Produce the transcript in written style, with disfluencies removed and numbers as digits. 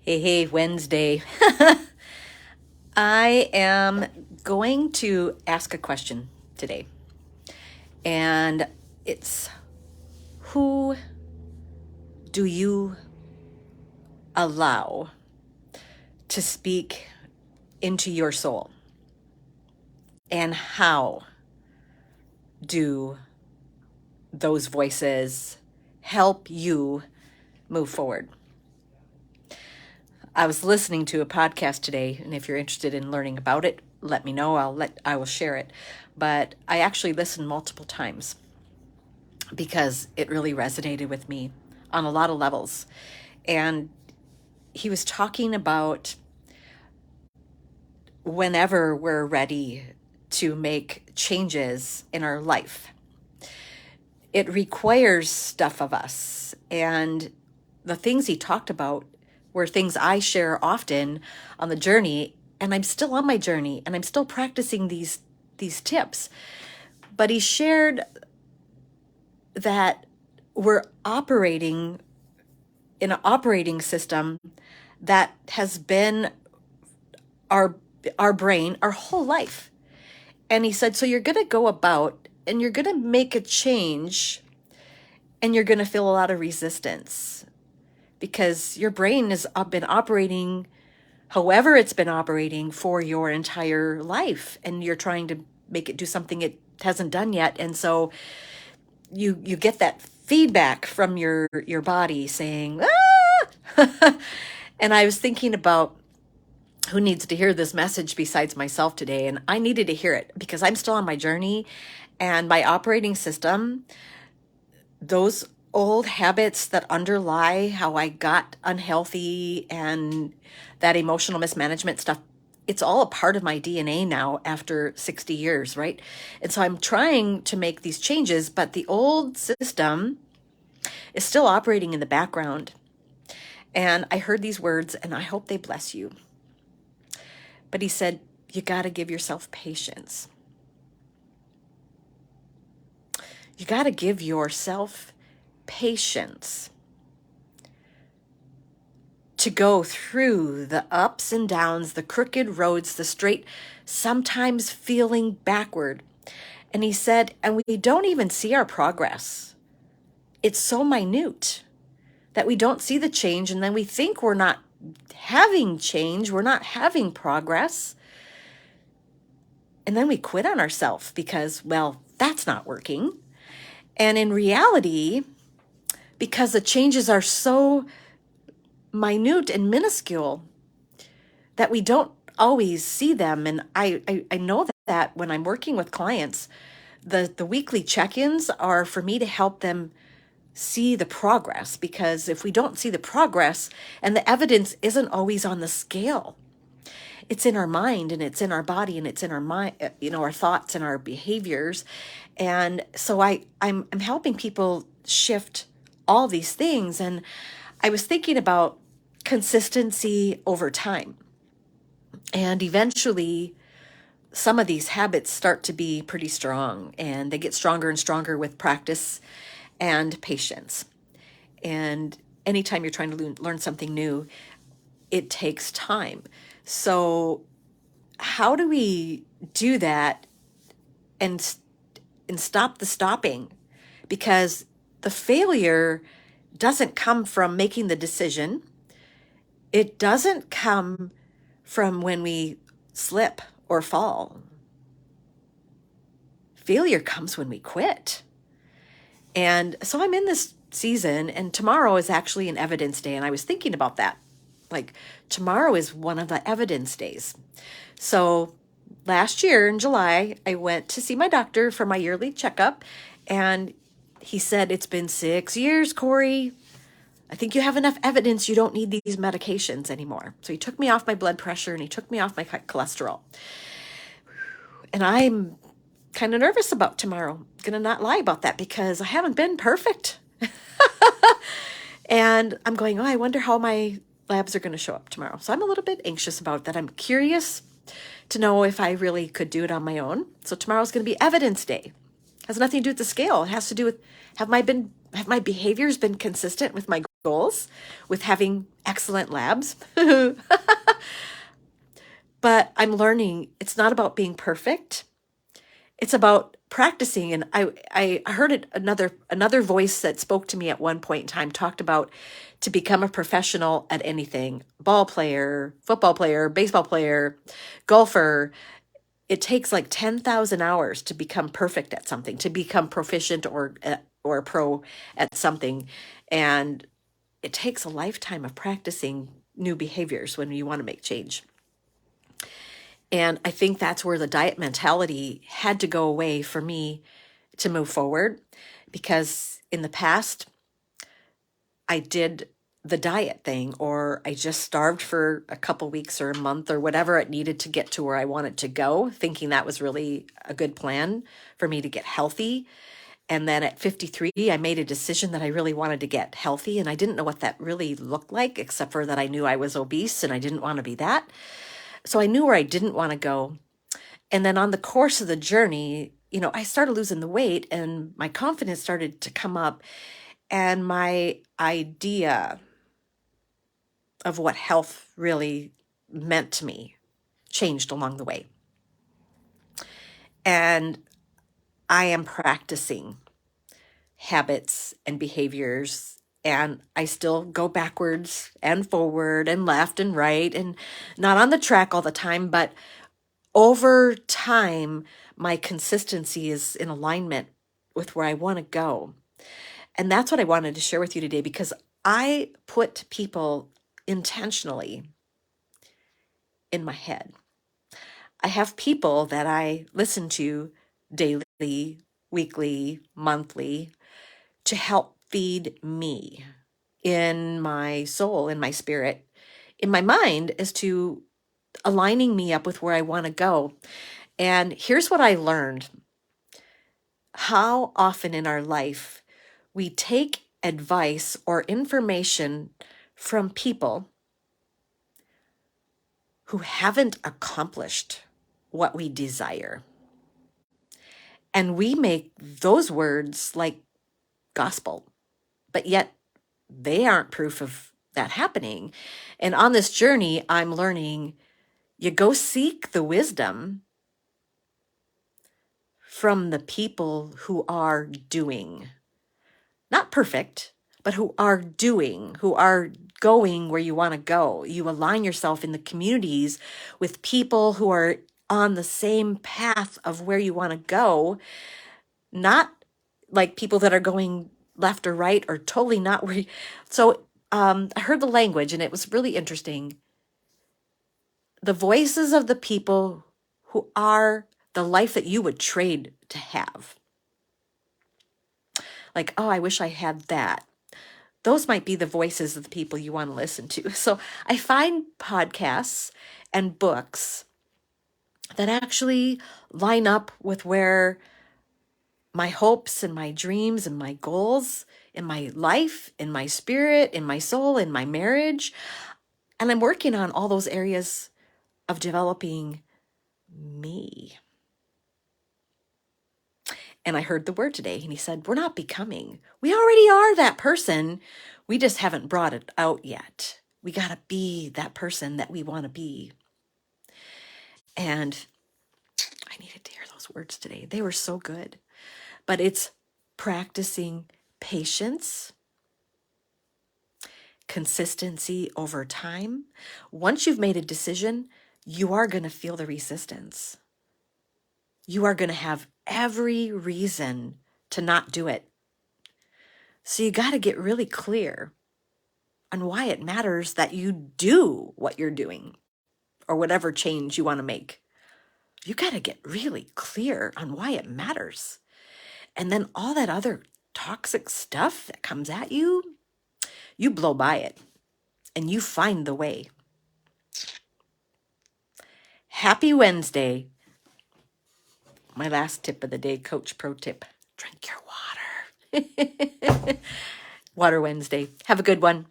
Hey, Wednesday. I am going to ask a question today. And it's, who do you allow to speak into your soul? And how do those voices help you move forward? I was listening to a podcast today, and if you're interested in learning about it, let me know. I will share it. But I actually listened multiple times because it really resonated with me on a lot of levels. And he was talking about whenever we're ready to make changes in our life, it requires stuff of us. And the things he talked about were things I share often on the journey, and I'm still on my journey and I'm still practicing these tips. But he shared that we're operating in an operating system that has been our brain our whole life. And he said, so you're going to go about and you're going to make a change, and you're going to feel a lot of resistance because your brain has been operating however it's been operating for your entire life, and you're trying to make it do something it hasn't done yet. And so you get that feedback from your body saying, ah! And I was thinking about who needs to hear this message besides myself today. And I needed to hear it because I'm still on my journey, and my operating system, those old habits that underlie how I got unhealthy and that emotional mismanagement stuff, it's all a part of my DNA now after 60 years, right? And so I'm trying to make these changes, but the old system is still operating in the background. And I heard these words, and I hope they bless you. But he said, you got to give yourself patience. You got to give yourself patience to go through the ups and downs, the crooked roads, the straight, sometimes feeling backward. And he said, and we don't even see our progress. It's so minute that we don't see the change, and then we think we're not having change, we're not having progress. And then we quit on ourselves because, well, that's not working. And in reality, because the changes are so minute and minuscule that we don't always see them. And I know that when I'm working with clients, the weekly check-ins are for me to help them see the progress, because if we don't see the progress, and the evidence isn't always on the scale, it's in our mind and it's in our body and it's in our mind, our thoughts and our behaviors. And so I'm helping people shift all these things. And I was thinking about consistency over time. And eventually, some of these habits start to be pretty strong, and they get stronger and stronger with practice and patience. And anytime you're trying to learn something new, it takes time. So how do we do that and stop the stopping? Because the failure doesn't come from making the decision. It doesn't come from when we slip or fall. Failure comes when we quit. And so I'm in this season, and tomorrow is actually an evidence day. And I was thinking about that. Like, tomorrow is one of the evidence days. So last year in July, I went to see my doctor for my yearly checkup, and he said, it's been 6 years, Corey. I think you have enough evidence you don't need these medications anymore. So he took me off my blood pressure and he took me off my cholesterol. And I'm kind of nervous about tomorrow. I'm going to not lie about that because I haven't been perfect. And I'm going, I wonder how my labs are going to show up tomorrow. So I'm a little bit anxious about that. I'm curious to know if I really could do it on my own. So tomorrow's going to be evidence day. It has nothing to do with the scale. It has to do with, have my behaviors been consistent with my goals with having excellent labs. But I'm learning it's not about being perfect. It's about practicing. And I heard it another voice that spoke to me at one point in time talked about to become a professional at anything, ball player, football player, baseball player, golfer. It takes like 10,000 hours to become perfect at something, to become proficient or a pro at something. And it takes a lifetime of practicing new behaviors when you want to make change. And I think that's where the diet mentality had to go away for me to move forward, because in the past, I did the diet thing, or I just starved for a couple weeks or a month or whatever it needed to get to where I wanted to go, thinking that was really a good plan for me to get healthy. And then at 53, I made a decision that I really wanted to get healthy. And I didn't know what that really looked like, except for that I knew I was obese and I didn't want to be that. So I knew where I didn't want to go. And then on the course of the journey, I started losing the weight and my confidence started to come up. And my idea of what health really meant to me changed along the way. And I am practicing habits and behaviors, and I still go backwards and forward and left and right and not on the track all the time, but over time, my consistency is in alignment with where I want to go. And that's what I wanted to share with you today, because I put people intentionally in my head. I have people that I listen to daily, weekly, monthly to help feed me in my soul, in my spirit, in my mind, as to aligning me up with where I want to go. And here's what I learned. How often in our life we take advice or information from people who haven't accomplished what we desire. And we make those words like gospel, but yet they aren't proof of that happening. And on this journey, I'm learning you go seek the wisdom from the people who are doing, not perfect, but who are doing, who are going where you want to go. You align yourself in the communities with people who are on the same path of where you want to go, not like people that are going left or right or totally not where you. So I heard the language and it was really interesting. The voices of the people who are the life that you would trade to have. Like, oh, I wish I had that. Those might be the voices of the people you want to listen to. So I find podcasts and books that actually line up with where my hopes and my dreams and my goals in my life, in my spirit, in my soul, in my marriage. And I'm working on all those areas of developing me. And I heard the word today, and he said, we're not becoming. We already are that person. We just haven't brought it out yet. We got to be that person that we want to be. And I needed to hear those words today. They were so good. But it's practicing patience, consistency over time. Once you've made a decision, you are going to feel the resistance. You are going to have every reason to not do it. So you got to get really clear on why it matters that you do what you're doing or whatever change you want to make. You got to get really clear on why it matters. And then all that other toxic stuff that comes at you, you blow by it and you find the way. Happy Wednesday. My last tip of the day, Coach Pro tip, drink your water. Water Wednesday. Have a good one.